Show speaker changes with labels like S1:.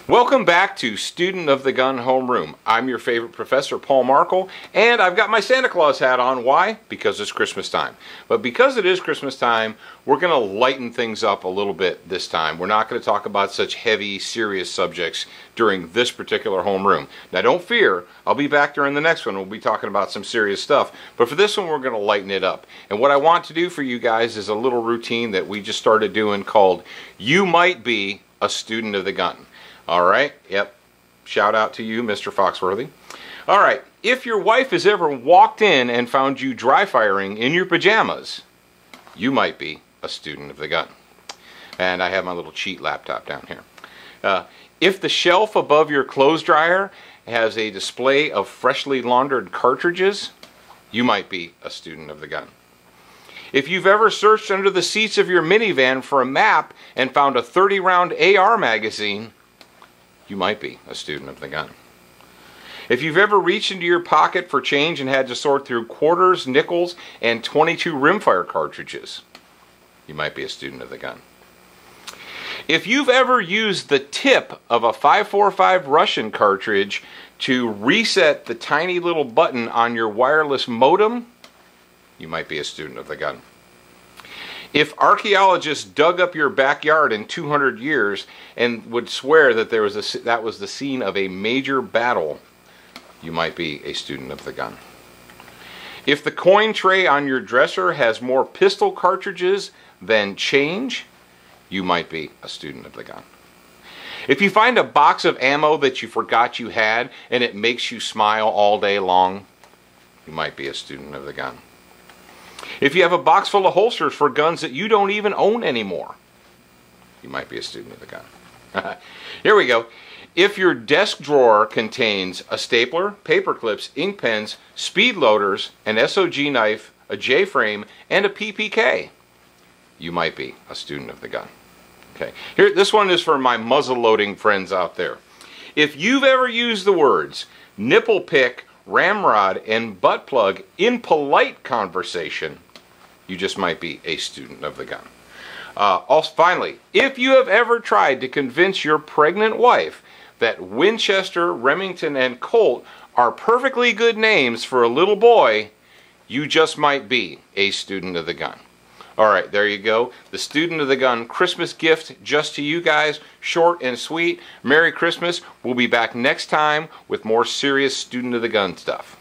S1: Welcome back to Student of the Gun Homeroom. I'm your favorite professor, Paul Markle, and I've got my Santa Claus hat on. Why? Because it's Christmas time. But because it is Christmas time, we're going to lighten things up a little bit this time. We're not going to talk about such heavy, serious subjects during this particular homeroom. Now don't fear, I'll be back during the next one. We'll be talking about some serious stuff. But for this one, we're going to lighten it up. And what I want to do for you guys is a little routine that we just started doing called You Might Be a Student of the Gun. All right, yep, shout out to you, Mr. Foxworthy. All right, if your wife has ever walked in and found you dry firing in your pajamas, you might be a student of the gun. And I have my little cheat laptop down here. If the shelf above your clothes dryer has a display of freshly laundered cartridges, you might be a student of the gun. If you've ever searched under the seats of your minivan for a map and found a 30-round AR magazine, you might be a student of the gun. If you've ever reached into your pocket for change and had to sort through quarters, nickels, and 22 rimfire cartridges, you might be a student of the gun. If you've ever used the tip of a 5.45 Russian cartridge to reset the tiny little button on your wireless modem, you might be a student of the gun. If archaeologists dug up your backyard in 200 years and would swear that that was the scene of a major battle, you might be a student of the gun. If the coin tray on your dresser has more pistol cartridges than change, you might be a student of the gun. If you find a box of ammo that you forgot you had and it makes you smile all day long, you might be a student of the gun. If you have a box full of holsters for guns that you don't even own anymore, you might be a student of the gun. Here we go. If your desk drawer contains a stapler, paper clips, ink pens, speed loaders, an SOG knife, a J-frame, and a PPK, you might be a student of the gun. Okay. Here, this one is for my muzzle-loading friends out there. If you've ever used the words nipple pick, ramrod, and butt plug in polite conversation, you just might be a student of the gun. Also, finally, if you have ever tried to convince your pregnant wife that Winchester, Remington, and Colt are perfectly good names for a little boy, you just might be a student of the gun. All right, there you go. The Student of the Gun Christmas gift just to you guys. Short and sweet. Merry Christmas. We'll be back next time with more serious Student of the Gun stuff.